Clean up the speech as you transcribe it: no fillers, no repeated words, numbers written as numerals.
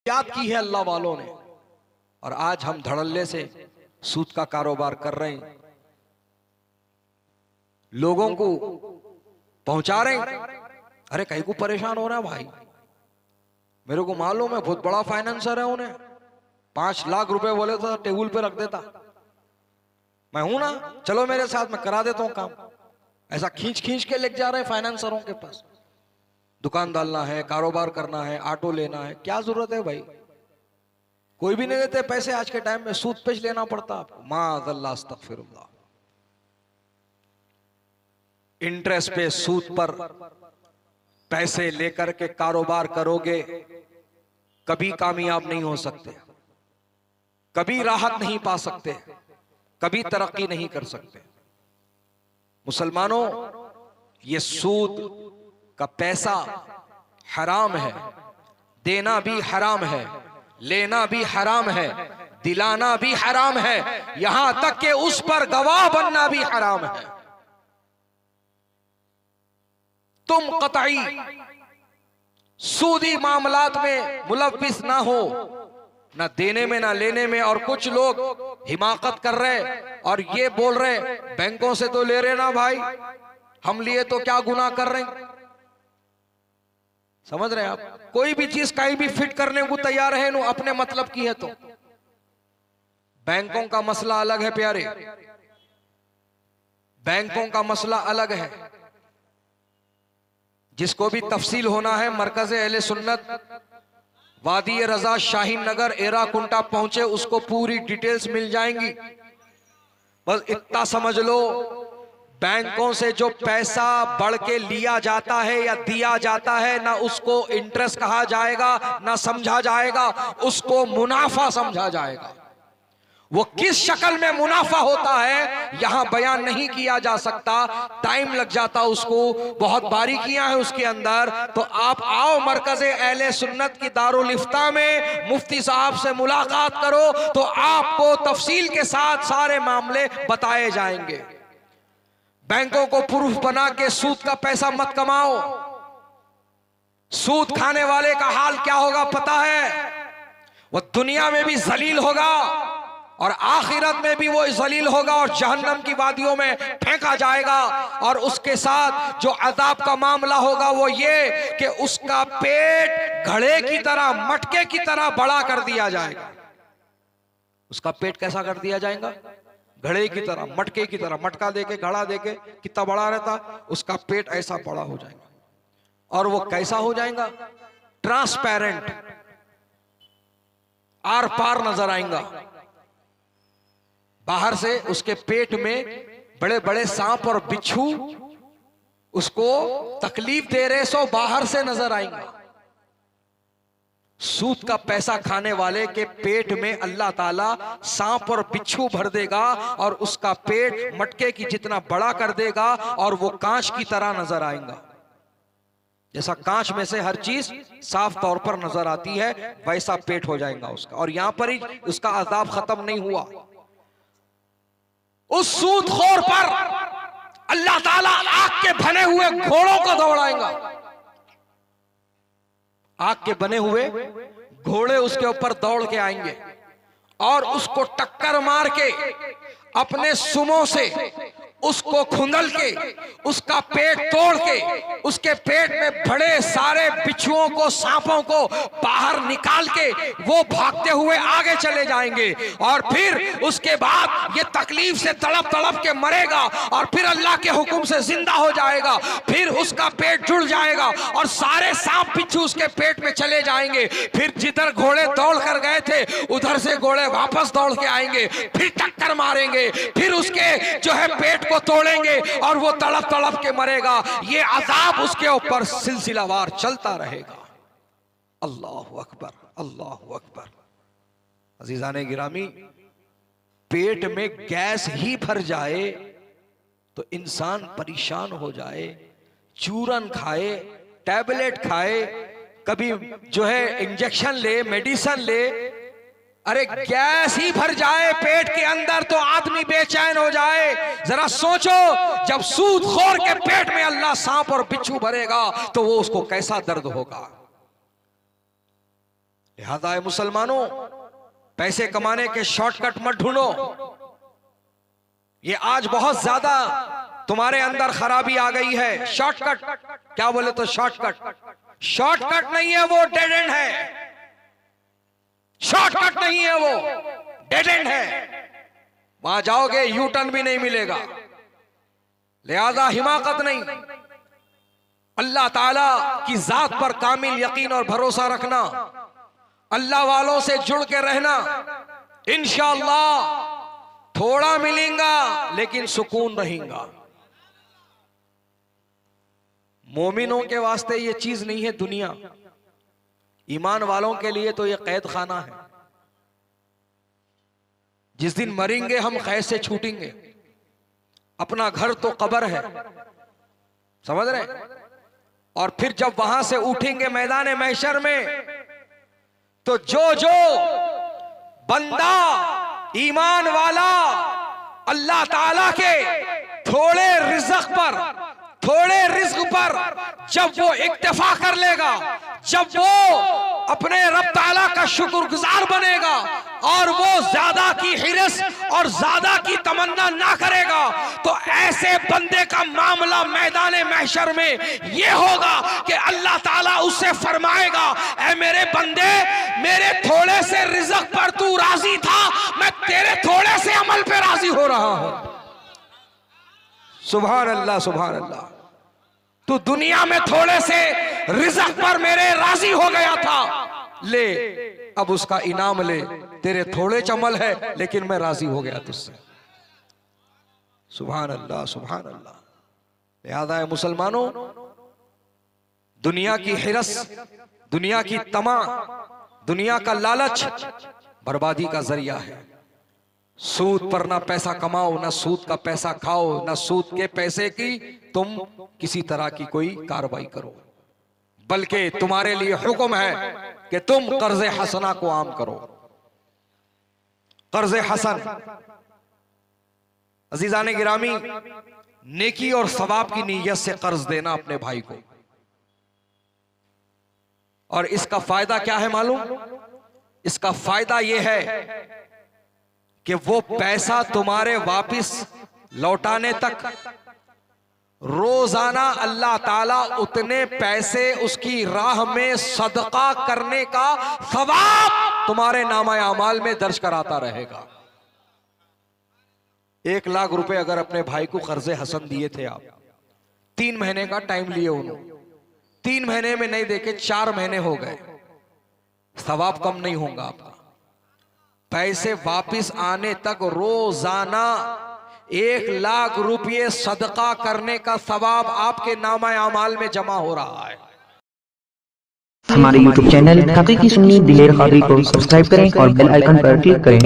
एहतियात की है अल्लाह वालों ने, और आज हम धड़ल्ले से सूद का कारोबार कर रहे हैं, लोगों को पहुंचा रहे हैं। अरे कहीं को परेशान हो रहा है भाई, मेरे को मालूम है बहुत बड़ा फाइनेंसर है, उन्हें 5 लाख रुपए बोले तो टेबल पे रख देता, मैं हूं ना, चलो मेरे साथ, मैं करा देता हूं काम। ऐसा खींच खींच के लेके जा रहे हैं फाइनेंसरों के पास। दुकान डालना है, कारोबार करना है, ऑटो लेना है, क्या जरूरत है भाई? कोई भी नहीं देते पैसे आज के टाइम में, सूद पे लेना पड़ता आपको। माअज़ल्लाह, अस्तग़फिरुल्लाह। इंटरेस्ट पे, सूद पर पैसे लेकर के कारोबार करोगे, कभी कामयाब नहीं हो सकते, कभी राहत नहीं पा सकते, कभी तरक्की नहीं कर सकते। मुसलमानों, ये सूद का पैसा हराम है, देना भी हराम है, लेना भी हराम है, दिलाना भी हराम है, यहां तक कि उस पर गवाह बनना भी हराम है। तुम कतई सूदी मामलात में मुलव्विस ना हो, ना देने में ना लेने में। और कुछ लोग हिमाकत कर रहे और ये बोल रहे बैंकों से तो ले रहे ना भाई, हम लिए तो क्या गुनाह कर रहे हैं। समझ रहे हैं आप? कोई भी चीज कहीं भी फिट करने को तैयार है नु, अपने मतलब की है तो। बैंकों का मसला अलग है प्यारे, बैंकों का मसला अलग है। जिसको भी तफसील होना है, मरकज अहले सुन्नत वादी रजा शाहीन नगर एराकुंटा पहुंचे, उसको पूरी डिटेल्स मिल जाएंगी। बस इतना समझ लो, बैंकों से जो पैसा बढ़ के लिया जाता है या दिया जाता है, ना उसको इंटरेस्ट कहा जाएगा, ना समझा जाएगा, उसको मुनाफा समझा जाएगा। वो किस शक्ल में मुनाफा होता है यहां बयान नहीं किया जा सकता, टाइम लग जाता उसको, बहुत बारीकियां हैं उसके अंदर। तो आप आओ मरकज अहले सुन्नत की दारुल इफ्ता में, मुफ्ती साहब से मुलाकात करो तो आपको तफसील के साथ सारे मामले बताए जाएंगे। बैंकों को प्रूफ बना के सूद का पैसा मत कमाओ। सूद खाने वाले का हाल क्या होगा पता है? वो दुनिया में भी जलील होगा और आखिरत में भी वो जलील होगा और जहन्नम की वादियों में फेंका जाएगा। और उसके साथ जो अजाब का मामला होगा वो ये कि उसका पेट घड़े की तरह, मटके की तरह बड़ा कर दिया जाएगा। उसका पेट कैसा कर दिया जाएगा? घड़े की तरह, मटके की तरह। मटका देके, घड़ा देके कितना बड़ा रहता, उसका पेट ऐसा बड़ा हो जाएगा। और वो कैसा हो जाएगा? ट्रांसपेरेंट, आर पार नजर आएगा। बाहर से उसके पेट में बड़े बड़े सांप और बिच्छू उसको तकलीफ दे रहे, सो बाहर से नजर आएंगे। सूद का पैसा खाने वाले के पेट में अल्लाह ताला सांप और बिच्छू भर देगा और उसका पेट मटके की जितना बड़ा कर देगा और वो कांच की तरह नजर आएगा। जैसा कांच में से हर चीज साफ तौर पर नजर आती है, वैसा पेट हो जाएगा उसका। और यहां पर ही उसका अजाब खत्म नहीं हुआ। उस सूदखोर पर अल्लाह ताला आग के बने हुए घोड़ों को दौड़ाएगा। आग के बने हुए घोड़े उसके ऊपर दौड़ के आएंगे और उसको टक्कर मार के अपने सुमों से उसको खुंदल के, उसका पेट तोड़ के, उसके पेट में बड़े सारे बिच्छुओं को, सांपों को बाहर निकाल के वो भागते हुए आगे चले जाएंगे। और फिर उसके बाद ये तकलीफ से तड़प तड़प के मरेगा और फिर अल्लाह के हुक्म से जिंदा हो जाएगा। फिर उसका पेट जुड़ जाएगा और सारे सांप बिच्छू उसके पेट में चले जाएंगे। फिर जिधर घोड़े दौड़ कर गए थे उधर से घोड़े वापस दौड़ के आएंगे, फिर टक्कर मारेंगे, फिर उसके जो है पेट को तोड़ेंगे और वो तड़प तड़प के मरेगा। ये अजाब उसके ऊपर सिलसिलावार चलता रहेगा। अल्लाहु अकबर, अल्लाहु अकबर। अजीजाने गिरामी, पेट में गैस ही भर जाए तो इंसान परेशान हो जाए। चूरन खाए, टैबलेट खाए, कभी जो है इंजेक्शन ले, मेडिसिन ले, अरे गैस ही भर जाए पेट के अंदर तो आदमी बेचैन हो जाए। जरा सोचो, जब सूदखोर के पेट में अल्लाह सांप और बिच्छू भरेगा तो वो उसको कैसा दर्द होगा। लिहाजा है मुसलमानों, पैसे कमाने के शॉर्टकट मत ढूंढो। ये आज बहुत ज्यादा तुम्हारे अंदर खराबी आ गई है। शॉर्टकट, क्या बोले तो शॉर्टकट, शॉर्टकट नहीं है वो, डेड एंड है। शॉर्टकट नहीं है वो, डेड एंड है। वहां जाओगे यू टर्न भी नहीं मिलेगा। लिहाजा हिमाकत नहीं, अल्लाह ताला की जात पर कामिल यकीन और भरोसा रखना, अल्लाह वालों से जुड़ के रहना। इंशाअल्लाह थोड़ा मिलेगा लेकिन सुकून रहेगा। मोमिनों के वास्ते ये चीज नहीं है दुनिया, ईमान वालों के लिए तो ये कैद खाना है। जिस दिन मरेंगे हम कैद से छूटेंगे। अपना घर तो कब्र है, समझ रहे? और फिर जब वहां से उठेंगे मैदान महशर में, तो जो जो बंदा ईमान वाला अल्लाह ताला के थोड़े रिज़्क पर जब वो इक्तिफा कर लेगा, जब वो अपने रब ताला का शुक्रगुजार बनेगा और वो ज्यादा की हिरस और ज्यादा की तमन्ना ना करेगा, तो ऐसे बंदे का मामला मैदान महशर में ये होगा कि अल्लाह ताला उससे फरमाएगा, ऐ मेरे बंदे, मेरे थोड़े से रिज़्क पर तू राजी था, मैं तेरे थोड़े से अमल पे राजी हो रहा हूं। सुभान अल्लाह, सुभान अल्लाह। तू दुनिया में थोड़े से रिज़्क पर मेरे राजी हो गया था, ले अब उसका इनाम ले। तेरे थोड़े चमल है लेकिन मैं राजी हो गया तुझसे। सुभान अल्लाह, सुभान अल्लाह। लिहाजा है मुसलमानों, दुनिया की हिरस, दुनिया की तमा, दुनिया का लालच बर्बादी का जरिया है। सूद पर ना पैसा कमाओ, ना सूद का पैसा खाओ, ना सूद के पैसे की तुम किसी तरह की कोई कार्रवाई करो, बल्कि तुम्हारे लिए हुक्म है कि तुम कर्ज हसना को आम करो। कर्ज हसन, अजीजाने गिरामी, नेकी और सवाब की नीयत से कर्ज देना अपने भाई को। और इसका फायदा क्या है मालूम? इसका फायदा यह है कि वो पैसा तुम्हारे वापिस लौटाने तक रोजाना अल्लाह ताला उतने पैसे उसकी राह में सदका करने का सवाब तुम्हारे नामा अमाल में दर्ज कराता रहेगा। 1 लाख रुपए अगर अपने भाई को कर्जे हसन दिए थे आप, 3 महीने का टाइम लिए उन्होंने, 3 महीने में नहीं देके 4 महीने हो गए, सवाब कम नहीं होगा आपका। पैसे वापिस आने तक रोजाना 1 लाख रुपये सदका करने का सवाब आपके नामा अमाल में जमा हो रहा है। हमारे YouTube चैनल हकीकी सुन्नी दिलेर कादरी को सब्सक्राइब करें और बेल आइकन पर क्लिक करें।